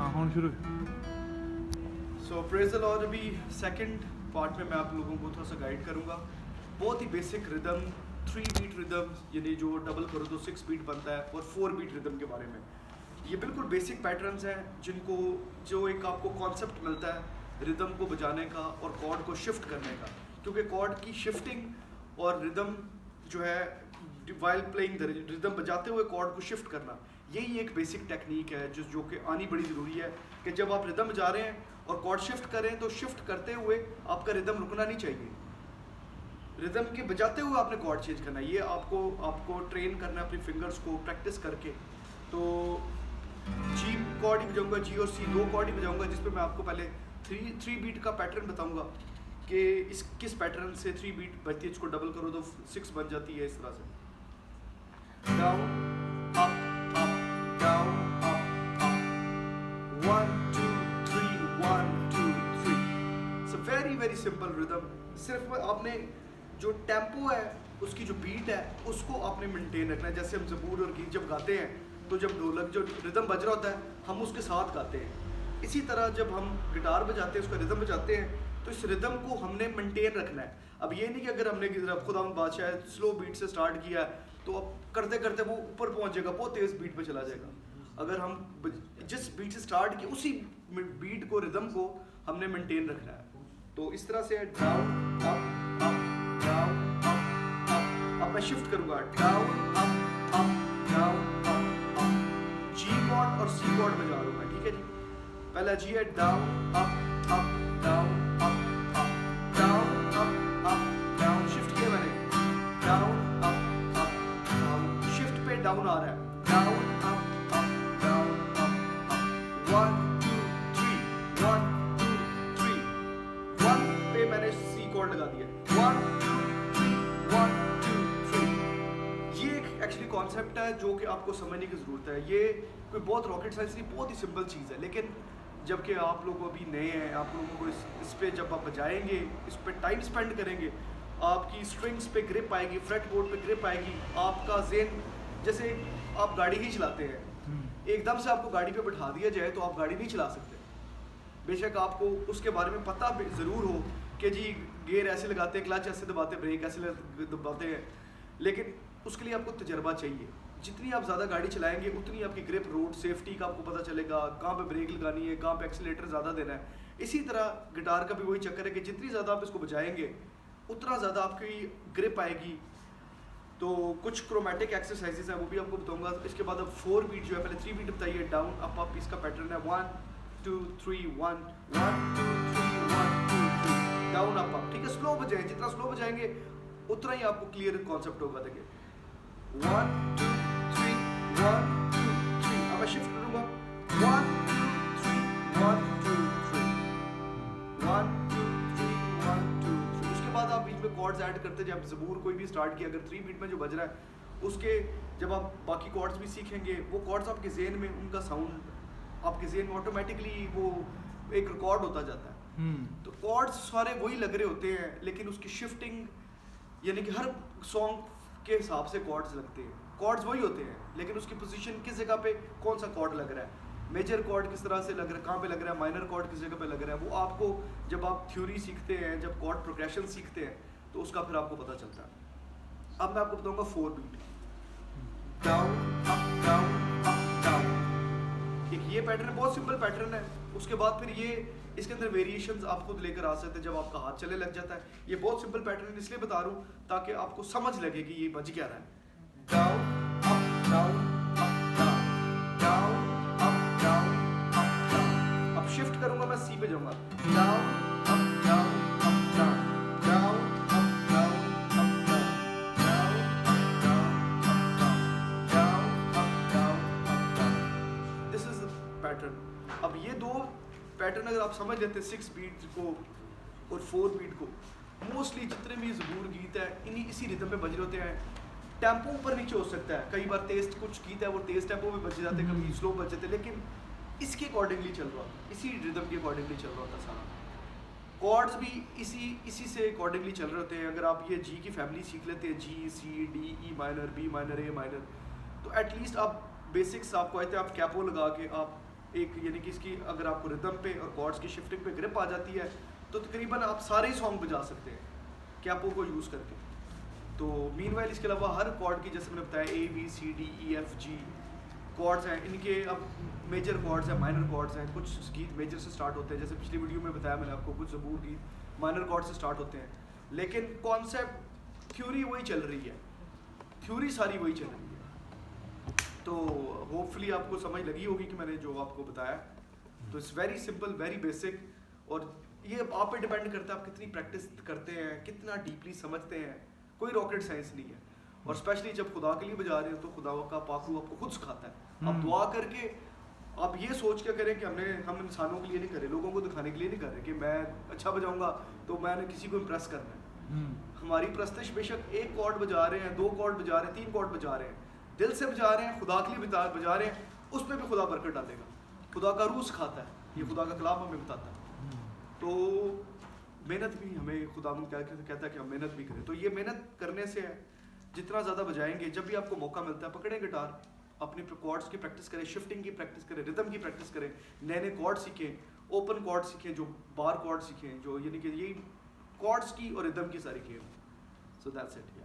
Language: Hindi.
हाँ हुन शुरू। सो प्रेज द लॉर्ड। अभी सेकंड पार्ट में मैं आप लोगों को थोड़ा सा गाइड करूंगा। बहुत ही बेसिक रिदम, 3 बीट रिदम, यानी जो डबल करो तो 6 बीट बनता है, और 4 बीट रिदम के बारे में। ये बिल्कुल बेसिक पैटर्न्स हैं जिनको जो एक आपको कॉन्सेप्ट मिलता है रिदम को बजाने का और कॉर्ड को शिफ्ट करने का, क्योंकि कॉर्ड की शिफ्टिंग और रिदम जो है वाइल प्लेइंग द रिदम बजाते हुए कॉर्ड को शिफ्ट करना, यही एक बेसिक टेक्निक है जो कि आनी बड़ी ज़रूरी है कि जब आप रिदम बजा रहे हैं और कॉर्ड शिफ्ट करें तो शिफ्ट करते हुए आपका रिदम रुकना नहीं चाहिए। रिदम के बजाते हुए आपने कॉर्ड चेंज करना है। ये आपको ट्रेन करना है अपनी फिंगर्स को प्रैक्टिस करके। तो जी कॉर्ड ही बजाऊंगा, जी और सी 2 कॉर्ड ही बजाऊंगा, जिस पे मैं आपको पहले 3 बीट का पैटर्न बताऊंगा कि इस किस पैटर्न से 3 बीट बजती है। इसको डबल करो तो 6 बन जाती है इस तरह से। Down up up down up up 1 2 3 1 2 3। It's a very simple rhythm. सिर्फ आपने जो टेम्पो है उसकी जो बीट है उसको आपने मेंटेन रखना है। जैसे हम ज़बूर और गीत जब गाते हैं तो जब ढोलक जो रिदम बज रहा होता है हम उसके साथ गाते हैं। इसी तरह जब हम गिटार बजाते हैं उसका रिदम बजाते हैं तो इस रिदम को हमने मेंटेन रखना है। अब ये नहीं कि अगर हमने खुदावंद बादशाह स्लो बीट से स्टार्ट किया तो अब करते करते वो ऊपर पहुंच जाएगा, बहुत तेज़ बीट पे चला जाएगा। अगर हम जिस बीट से स्टार्ट किया उसी बीट को रिदम को हमने मेंटेन रखना है। तो इस तरह से down up up down up up. अब मैं शिफ्ट करूंगा down up up down up up. जी कॉर्ड और सी कॉर्ड बजा रहा हूं मैं, ठीक है जी। पहला जी है down up up down up up down up up down. Shift किया मैंने down up up down. Shift पे डाउन आ रहा है down up up down up up 1 2 3 1 2 3 1 पे मैंने सी कॉर्ड लगा दिया 1 2 3 1 2 3। ये एक एक्चुअली कॉन्सेप्ट है जो कि आपको समझने की ज़रूरत है। ये कोई बहुत रॉकेट साइंस नहीं, बहुत ही सिंपल चीज़ है। लेकिन जबकि आप लोग अभी नए हैं, आप लोगों को इस पे जब आप बजाएंगे, इस पे टाइम स्पेंड करेंगे, आपकी स्ट्रिंग्स पे ग्रिप आएगी, फ्रेट बोर्ड पे ग्रिप आएगी। आपका ज़हन, जैसे आप गाड़ी ही चलाते हैं, एकदम से आपको गाड़ी पे बैठा दिया जाए तो आप गाड़ी नहीं चला सकते। बेशक आपको उसके बारे में पता ज़रूर हो कि जी गियर ऐसे लगाते हैं, क्लच ऐसे दबाते, ब्रेक ऐसे दबाते हैं, लेकिन उसके लिए आपको तजर्बा चाहिए। जितनी आप ज़्यादा गाड़ी चलाएंगे उतनी आपकी ग्रिप, रोड सेफ्टी का आपको पता चलेगा, कहाँ पे ब्रेक लगानी है, कहाँ पे एक्सीलेटर ज़्यादा देना है। इसी तरह गिटार का भी वही चक्कर है कि जितनी ज़्यादा आप इसको बजाएंगे उतना ज़्यादा आपकी ग्रिप आएगी। तो कुछ क्रोमेटिक एक्सरसाइजेस हैं वो भी आपको बताऊंगा। इसके बाद अब 4 बीट जो है, पहले 3 बीट बताइए डाउन अप अप। इसका पैटर्न है 1 2 3 1 1 2 3 1 2 3 डाउन अप अप, ठीक है। स्लो बजाएं, जितना स्लो बजाएंगे उतना ही आपको क्लियर कॉन्सेप्ट होगा। देखिए 1 2 3 1 2 3। अब मैं शिफ्ट करूंगा 1 2 3 1 2 3 1 2 3 1 2 3। उसके बाद आप बीच में कॉर्ड्स ऐड करते जब ज़बूर कोई भी स्टार्ट किया, अगर 3 बीट में जो बज रहा है उसके जब आप बाकी कॉर्ड्स भी सीखेंगे, वो कॉर्ड्स आपके ज़हन में, उनका साउंड आपके ज़हन में ऑटोमेटिकली वो एक रिकॉर्ड होता जाता है। तो कॉर्ड्स सारे वही लग रहे होते हैं, लेकिन उसकी शिफ्टिंग, यानी कि हर सॉन्ग के हिसाब से कॉर्ड्स लगते हैं। कॉर्ड्स वही होते हैं, लेकिन उसकी पोजीशन किस जगह पे कौन सा कॉर्ड लग रहा है, मेजर कॉर्ड किस तरह से लग रहा है, कहाँ पे लग रहा है, माइनर कॉर्ड किस जगह पे लग रहा है, वो आपको जब आप थ्योरी सीखते हैं, जब कॉर्ड प्रोग्रेशन सीखते हैं तो उसका फिर आपको पता चलता है। अब मैं आपको बताऊंगा 4 beat down up down up down. एक ये पैटर्न बहुत सिंपल पैटर्न है। उसके बाद फिर ये इसके अंदर वेरिएशंस आप खुद लेकर आ सकते हैं जब आपका हाथ चलने लग जाता है। ये बहुत सिंपल पैटर्न इसलिए बता रहा हूँ ताकि आपको समझ लगे कि ये बज क्या रहा है। Down up down up down down up down up down. अब शिफ्ट करूंगा, मैं सी पे जाऊंगा down up down up down down up down up down down up down up down down up down up down. This is the pattern. अब ये 2 पैटर्न अगर आप समझ लेते हैं, 6 बीट को और 4 बीट को, मोस्टली जितने भी ज़बूर गीत है इसी रिदम पे बज रहे होते हैं। टेम्पो ऊपर नीचे हो सकता है, कई बार तेज कुछ गीत है वो तेज टेम्पो में बज जाते हैं, कभी स्लो बज जाते हैं, लेकिन इसके अकॉर्डिंगली चल रहा होता, इसी रिदम के अकॉर्डिंगली चल रहा होता सारा। कॉर्ड्स भी इसी से अकॉर्डिंगली चल रहे होते हैं। अगर आप ये जी की फैमिली सीख लेते हैं, G C D E minor B minor A minor, तो एटलीस्ट आप बेसिक्स आपको आते हैं। आप कैपो लगा के आप एक यानी कि इसकी अगर आपको रिदम पे और कॉर्ड्स की शिफ्टिंग पे ग्रिप आ जाती है तो तकरीबन आप सारे ही सॉन्ग बजा सकते हैं कैपो को यूज़ करके। तो मीनवाइल इसके अलावा हर कॉर्ड की जैसे मैंने बताया ABCDEFG कॉर्ड्स हैं, इनके अब मेजर कॉर्ड्स हैं, माइनर कॉर्ड्स हैं। कुछ गीत मेजर से स्टार्ट होते हैं, जैसे पिछली वीडियो में बताया मैंने आपको, कुछ ज़बूर गीत माइनर कॉर्ड से स्टार्ट होते हैं, लेकिन कॉन्सेप्ट थ्योरी वही चल रही है, थ्योरी सारी वही चल रही है। तो होपफुली आपको समझ लगी होगी कि मैंने जो आपको बताया। तो it's very simple, very basic, और ये आप पे डिपेंड करता है आप कितनी प्रैक्टिस करते हैं, कितना डीपली समझते हैं। कोई रॉकेट साइंस नहीं है, और स्पेशली जब खुदा के लिए बजा रहे हो तो खुदा का पाकू आपको खुद सिखाता है। आप दुआ करके आप ये सोच के करें कि हम इंसानों के लिए नहीं कर रहे, लोगों को दिखाने के लिए नहीं कर रहे कि मैं अच्छा बजाऊंगा तो मैंने किसी को इम्प्रेस करना है। हमारी प्रस्तिश बेशक एक कॉर्ड बजा रहे हैं, 2 कॉर्ड बजा रहे हैं, 3 कॉर्ड बजा रहे हैं, दिल से बजा रहे हैं, खुदा के लिए बजा रहे हैं, उस पर भी खुदा बरकत डालेगा। खुदा का रूह सिखाता है, ये खुदा का कलाम हमें बताता है। तो मेहनत भी हमें खुदा कहता है कि हम मेहनत भी करें। तो ये मेहनत करने से है, जितना ज़्यादा बजाएंगे, जब भी आपको मौका मिलता है पकड़ें गिटार, अपनी कॉर्ड्स की प्रैक्टिस करें, शिफ्टिंग की प्रैक्टिस करें, रिदम की प्रैक्टिस करें, नए नए कॉर्ड सीखें, ओपन कॉर्ड सीखें, जो बार कॉर्ड सीखें, जो यानी कि यही कॉर्ड्स की और रिदम की सारी गेम। So that's it.